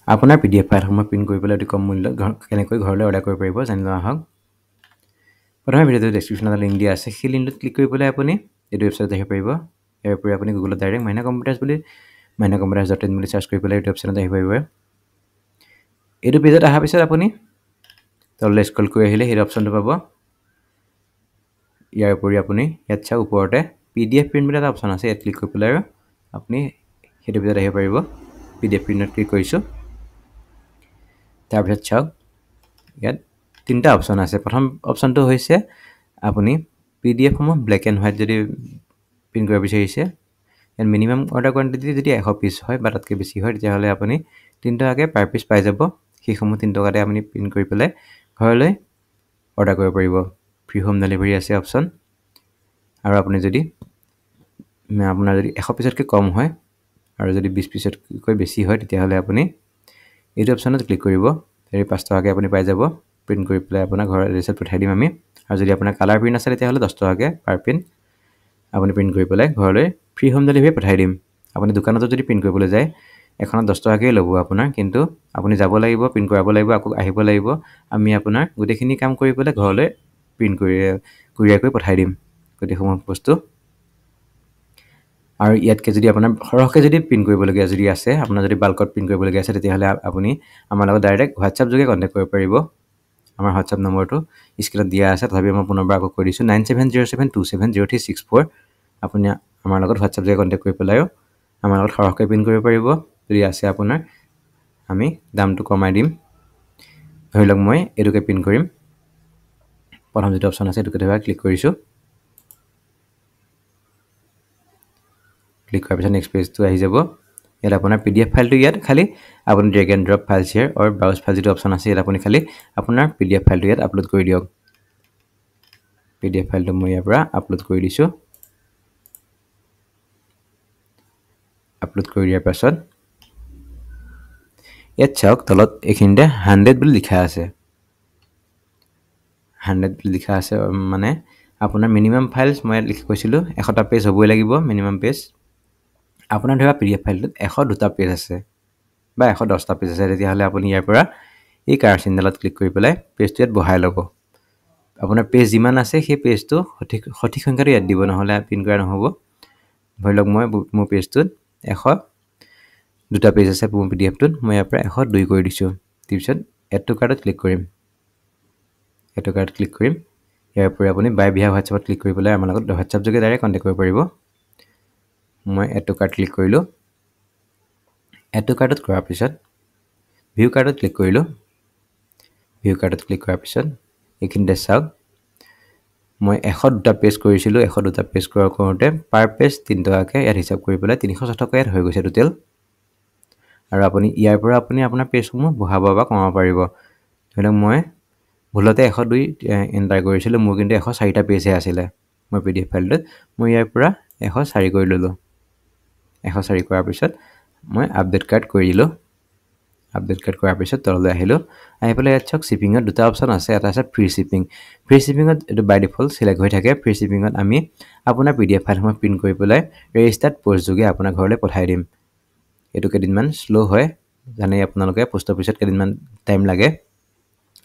আপোনাৰ PDF ফাইলসমূহ print কৰিবলৈ অতি কম মূল্যত কেনেকৈ ঘৰলৈ অৰ্ডাৰ কৰিব পাৰিব জানি লোৱা হওক। প্ৰথমে ভিডিঅ'টো ডেছক্ৰিপশ্যনত লিংক দিয়া আছে, সেই লিংকটোত ক্লিক কৰি পেলাই আপুনি এইটো ৱেবছাইটত আহিব পাৰিব। ইয়াৰ উপৰি আপুনি গুগলত ডাইৰেক্ট mynacomputers.in বুলি চাৰ্চ কৰি পেলাই এইটো ৱেবছাইটত আহিব পাৰিব। এইটো পেজত অহাৰ পিছত আপুনি তললৈ স্ক্ৰল কৰি আহিলে সেইটো অপশ্যনটো পাব। ইয়াৰ উপৰি আপুনি ইয়াত চাওক ওপৰতে PDF প্ৰিণ্ট বুলি এটা অপশ্যন আছে, ইয়াত ক্লিক কৰি পেলাই আৰু আপুনি সেইটো পেজত আহিব পাৰিব। PDF প্ৰিণ্টত ক্লিক কৰিছোঁ। তাৰপিছত চাওক ইয়াত তিনিটা অপশ্যন আছে। প্ৰথম অপশ্যনটো হৈছে আপুনি PDF সমূহ ব্লেক এণ্ড হোৱাইট যদি প্ৰিণ্ট কৰিব বিচাৰিছে, ইয়াত মিনিমাম অৰ্ডাৰ কোৱান্টিটি যদি 100 পিচ হয় বা তাতকৈ বেছি হয় তেতিয়াহ'লে আপুনি 3 টকাকৈ পাৰ পিচ পাই যাব। সেইসমূহ 3 টকাতে আপুনি প্ৰিণ্ট কৰি পেলাই ঘৰলৈ অৰ্ডাৰ কৰিব পাৰিব। ফ্ৰী হোম ডেলিভাৰী আছে অপশ্যন। আৰু আপুনি যদি আপোনাৰ যদি 100 পিচতকৈ কম হয় আৰু যদি 20 পিচতকৈ বেছি হয় তেতিয়াহ'লে আপুনি এইটো অপশ্যনত ক্লিক কৰিব। 5 টকাকৈ আপুনি পাই যাব। প্ৰিণ্ট কৰি পেলাই আপোনাৰ ঘৰৰ এড্ৰেছত পঠাই দিম আমি। আৰু যদি আপোনাৰ কালাৰ প্ৰিণ্ট আছে তেতিয়াহ'লে 10 টকাকৈ পাৰ প্ৰিণ্ট আপুনি প্ৰিণ্ট কৰি পেলাই ঘৰলৈ ফ্ৰী হোম ডেলিভাৰী পঠাই দিম। আপুনি দোকানতো যদি প্ৰিণ্ট কৰিবলৈ যায় এখনত 10 টকাকৈ ল'ব আপোনাৰ, কিন্তু আপুনি যাব লাগিব, প্ৰিণ্ট কৰাব লাগিব, আকৌ আহিব লাগিব। আমি আপোনাৰ গোটেইখিনি কাম কৰি পেলাই ঘৰলৈ প্ৰিণ্ট কুৰিয়াৰ কৰি পঠাই দিম গোটেইসমূহ বস্তু। আৰু ইয়াতকৈ যদি আপোনাৰ সৰহকৈ যদি প্ৰিণ্ট কৰিবলগীয়া যদি আছে, আপোনাৰ যদি বাল্কত প্ৰিণ্ট কৰিবলগীয়া আছে তেতিয়াহ'লে আপুনি আমাৰ লগত ডাইৰেক্ট হোৱাটছআপ যোগে কণ্টেক্ট কৰিব পাৰিব। আমাৰ হোৱাটছআপ নম্বৰটো স্ক্ৰীনত দিয়া আছে, তথাপিও মই পুনৰবাৰ আকৌ কৈ দিছোঁ 9707270364। আপুনি আমাৰ লগত হোৱাটছআপ যোগে কণ্টেক্ট কৰি পেলাইও আমাৰ লগত সৰহকৈ প্ৰিণ্ট কৰিব পাৰিব। যদি আছে আপোনাৰ আমি দামটো কমাই দিম। ধৰি লওক মই এইটোকে প্ৰিণ্ট কৰিম। প্ৰথম যিটো অপশ্যন আছে এইটোকে ধৰি ক্লিক কৰিছোঁ। ক্লিক কৰাৰ পিছত নেক্সট পেজটো আহি যাব। ইয়াত আপোনাৰ PDF ফাইলটো ইয়াত খালি আপুনি drag and drop file share আৰু ব্ৰাউজ ফাইল যিটো অপশ্যন আছে ইয়াত আপুনি খালি আপোনাৰ PDF ফাইলটো ইয়াত আপলোড কৰি দিয়ক। PDF ফাইলটো মই ইয়াৰ পৰা আপলোড কৰি দিছোঁ। আপলোড কৰি দিয়াৰ পাছত ইয়াত চাওক তলত এইখিনিতে 100 বুলি লিখা আছে। 100 বুলি লিখা আছে মানে আপোনাৰ মিনিমাম ফাইলছ মই ইয়াত লিখি কৈছিলোঁ 100টা পেজ হ'বই লাগিব মিনিমাম পেজ। আপোনাৰ ধৰা PDF ফাইলটোত 102টা পেজ আছে বা 110টা পেজ আছে, তেতিয়াহ'লে আপুনি ইয়াৰ পৰা এই কাৰ চিনডালত ক্লিক কৰি পেলাই পেজটো ইয়াত বহাই ল'ব। আপোনাৰ পেজ যিমান আছে সেই পেজটো সঠিক সংখ্যাটো ইয়াত দিব, নহ'লে প্ৰিণ্ট কৰা নহ'ব। ধৰি লওক মই মোৰ পেজটোত 102টা পেজ আছে মোৰ PDFটোত, মই ইয়াৰ পৰা 102 কৰি দিছোঁ। তাৰপিছত এড টু কাৰ্টত ক্লিক কৰিম। এড টু কাৰ্টত ক্লিক কৰিম। ইয়াৰ উপৰি আপুনি বাই ভিয়া হোৱাটছআপত ক্লিক কৰি পেলাই আমাৰ লগত হোৱাটছআপ যোগে ডাইৰেক্ট কণ্টেক্ট কৰিব পাৰিব। মই এড টু কাৰ্ট ক্লিক কৰিলোঁ। এড টু কাৰ্টত কৰাৰ পিছত ভিউ কাৰ্টত ক্লিক কৰিলোঁ। ভিউ কাৰ্টত ক্লিক কৰাৰ পিছত এইখিনিতে চাওক মই 102টা পেজ কৰিছিলোঁ। 102টা পেজ কৰোঁতে পাৰ পেজ 3 টকাকৈ ইয়াত হিচাপ কৰি পেলাই 306 টকা ইয়াত হৈ গৈছে টোটেল। আৰু আপুনি ইয়াৰ পৰা আপুনি আপোনাৰ পেজসমূহ বঢ়াব বা কমাব পাৰিব। ধৰি লওক মই ভুলতে 102 এণ্টাৰ কৰিছিলোঁ, মোৰ কিন্তু 104টা পেজহে আছিলে মোৰ PDF ফাইলটোত। মই ইয়াৰ পৰা 104 কৰি ল'লোঁ। 104 কৰাৰ পিছত মই আপডেট কাৰ্ড কৰি দিলোঁ। আপডেট কাৰ্ড কৰাৰ পিছত তললৈ আহিলোঁ। আহি পেলাই ইয়াত চাওক শ্বিপিঙত দুটা অপশ্যন আছে। এটা আছে ফ্ৰী শ্বিপিং। ফ্ৰী শ্বিপিঙত এইটো বাই ডিফল্ট চিলেক্ট হৈ থাকে। ফ্ৰী শ্বিপিঙত আমি আপোনাৰ PDF ফাইলসমূহ প্ৰিণ্ট কৰি পেলাই ৰেজিষ্টাৰ্ড প'ষ্ট যোগে আপোনাৰ ঘৰলৈ পঠাই দিম। এইটো কেইদিনমান শ্ল' হয়, জানেই আপোনালোকে পোষ্ট অফিচত কেইদিনমান টাইম লাগে।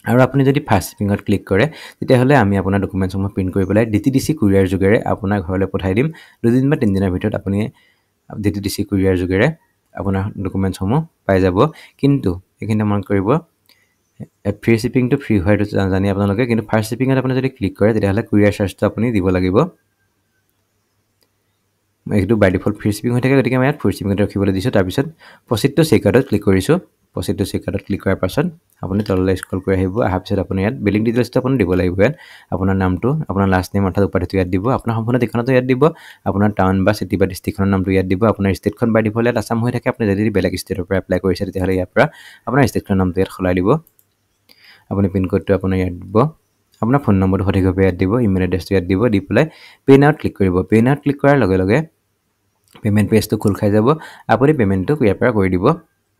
আৰু আপুনি যদি ফাষ্ট শ্বিপিঙত ক্লিক কৰে তেতিয়াহ'লে আমি আপোনাৰ ডকুমেণ্টছসমূহ প্ৰিণ্ট কৰি পেলাই DTDC কুৰিয়াৰ যোগেৰে আপোনাৰ ঘৰলৈ পঠাই দিম। 2 দিন বা 3 দিনৰ ভিতৰত আপুনি DTDC কুৰিয়াৰ যোগেৰে আপোনাৰ ডকুমেণ্টছসমূহ পাই যাব। কিন্তু এইখিনিতে মনত কৰিব ফ্ৰী শ্বিপিংটো ফ্ৰী হয়টো জানি আপোনালোকে, কিন্তু ফাৰ্ষ্ট শ্বিপিঙত আপুনি যদি ক্লিক কৰে তেতিয়াহ'লে কুৰিয়াৰ চাৰ্জটো আপুনি দিব লাগিব। এইটো বাই ডিফল্ট ফ্ৰী শ্বিপিং হৈ থাকে, গতিকে মই ইয়াত ফ্ৰী শ্বিপিঙত ৰাখিবলৈ দিছোঁ। তাৰপিছত প্ৰচিড টু চেকআউটত ক্লিক কৰিছোঁ। প্ৰচিড টু চেকআউটত ক্লিক কৰাৰ পাছত আপুনি তললৈ স্ক্ৰল কৰি আহিব। অহাৰ পিছত আপুনি ইয়াত বিলিং ডিটেইলছটো আপুনি দিব লাগিব। ইয়াত আপোনাৰ নামটো, আপোনাৰ লাষ্ট নেম অৰ্থাৎ উপাধিটো ইয়াত দিব, আপোনাৰ সম্পূৰ্ণ ঠিকনাটো ইয়াত দিব, আপোনাৰ টাউন বা চিটি বা ডিষ্ট্ৰিক্টখনৰ নামটো ইয়াত দিব, আপোনাৰ ষ্টেটখন বাই ডিফল্ট ইয়াত আছাম হৈ থাকে। আপুনি যদি বেলেগ ষ্টেটৰ পৰা এপ্লাই কৰিছে তেতিয়াহ'লে ইয়াৰ পৰা আপোনাৰ ষ্টেটখনৰ নামটো ইয়াত সলাই দিব। আপুনি পিনক'ডটো আপোনাৰ ইয়াত দিব, আপোনাৰ ফোন নম্বৰটো সঠিকভাৱে ইয়াত দিব, ইমেইল এড্ৰেছটো ইয়াত দিব, দি পেলাই পে' নাওত ক্লিক কৰিব। পে' নাওত ক্লিক কৰাৰ লগে লগে পে'মেণ্ট পেজটো খোল খাই যাব। আপুনি পে'মেণ্টটো ইয়াৰ পৰা কৰি দিব।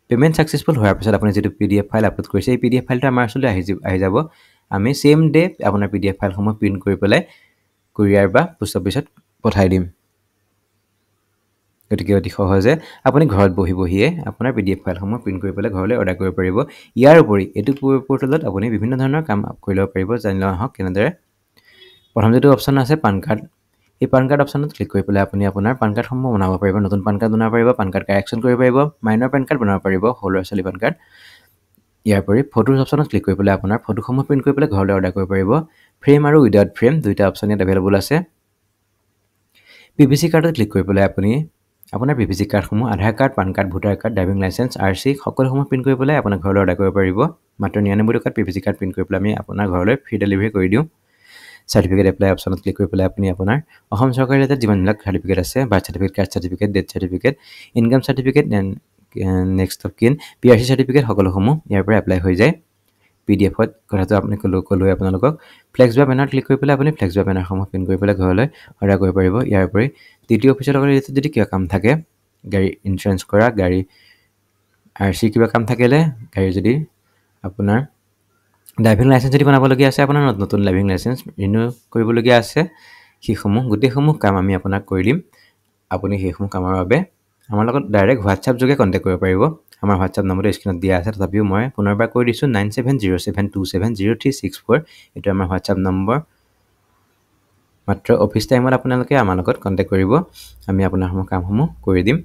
পে'মেণ্ট ছাকচেছফুল হোৱাৰ পিছত আপুনি যিটো PDF ফাইল আপলোড কৰিছে এই PDF ফাইলটো আমাৰ ওচৰলৈ আহি যাব। আমি ছেইম ডে আপোনাৰ PDF ফাইলসমূহ প্ৰিণ্ট কৰি পেলাই কুৰিয়াৰ বা পোষ্ট অফিচত পঠাই দিম। গতিকে অতি সহজে আপুনি ঘৰত বহি বহিয়ে আপোনাৰ PDF ফাইলসমূহ প্ৰিণ্ট কৰি পেলাই ঘৰলৈ অৰ্ডাৰ কৰিব পাৰিব ইয়াৰ উপৰি এইটো পৰ্টেলত আপুনি বিভিন্ন ধৰণৰ কাম কৰি ল'ব পাৰিব জানি লওঁ আহক কেনেদৰে প্ৰথম যেটো অপচন আছে পান কাৰ্ড এই পান কাৰ্ড অপচনত ক্লিক কৰি পেলাই আপুনি আপোনাৰ পান কাৰ্ডসমূহ বনাব পাৰিব নতুন পান কাৰ্ড বনাব পাৰিব পান কাৰ্ড কাৰেকশ্যন কৰিব পাৰিব মাইনৰ পান কাৰ্ড বনাব পাৰিব সৰু ল'ৰা-ছোৱালী পান কাৰ্ড ইয়াৰ উপৰি ফটোজ অপচনত ক্লিক কৰি পেলাই আপোনাৰ ফটোসমূহ প্ৰিণ্ট কৰি পেলাই ঘৰলৈ অৰ্ডাৰ কৰিব পাৰিব ফ্ৰেম আৰু উইদাউট ফ্ৰেম দুইটা অপচন ইয়াত এভেইলেবল আছে PVC কাৰ্ডত ক্লিক কৰি পেলাই আপুনি আপোনাৰ PVC কাৰ্ডসমূহ Aadhaar card PAN card voter card driving licence RC সকলোসমূহ প্ৰিণ্ট কৰি পেলাই আপোনাৰ ঘৰলৈ অৰ্ডাৰ কৰিব পাৰিব মাত্ৰ 99 টকাত PVC কাৰ্ড প্ৰিণ্ট কৰি পেলাই আমি আপোনাৰ ঘৰলৈ ফ্ৰী ডেলিভাৰী কৰি দিওঁ সাৰ্টিফিকেট এপ্লাই অপচনত ক্লিক কৰি পেলাই আপুনি আপোনাৰ অসম চৰকাৰৰ এটা যিমানবিলাক সাৰ্টিফিকেট আছে birth certificate caste certificate death certificate income certificate and next of কিন PRC সাৰ্টিফিকেট সকলোসমূহ ইয়াৰ পৰা এপ্লাই হৈ যায় PDFত কথাটো আপুনি কলৈ আপোনালোকক ফ্লেক্স বা বেনাৰ ক্লিক কৰি পেলাই আপুনি ফ্লেক্স বা বেনাৰসমূহ প্ৰিণ্ট কৰি পেলাই ঘৰলৈ অৰ্ডাৰ কৰিব পাৰিব ইয়াৰ উপৰি দ্বিতীয় অফিচৰ লগত যদি কিবা কাম থাকে গাড়ী ইনস্যুৰেঞ্চ কৰা গাড়ী RC কিবা কাম থাকিলে গাড়ী যদি আপোনাৰ ড্ৰাইভিং লাইসেন্স যদি বনাবলগীয়া আছে আপোনাৰ নতুন ড্ৰাইভিং লাইসেন্স ৰিনিউ কৰিবলগীয়া আছে সেইসমূহ গোটেইসমূহ কাম আমি আপোনাক কৰি দিম আপুনি সেইসমূহ কামৰ বাবে আমাৰ লগত ডাইৰেক্ট WhatsApp যোগে কন্টাক্ট কৰিব পাৰিব আমাৰ WhatsApp নম্বৰটো স্ক্ৰীনত দিয়া আছে তথাপিও মই পুনৰবাৰ কৈ দিছো 9707270364 এটো আমাৰ WhatsApp নম্বৰ মাত্ৰ অফিস টাইমত আপোনালোকে আমাৰ লগত কন্টাক্ট কৰিব আমি আপোনাৰ কামসমূহ কৰি দিম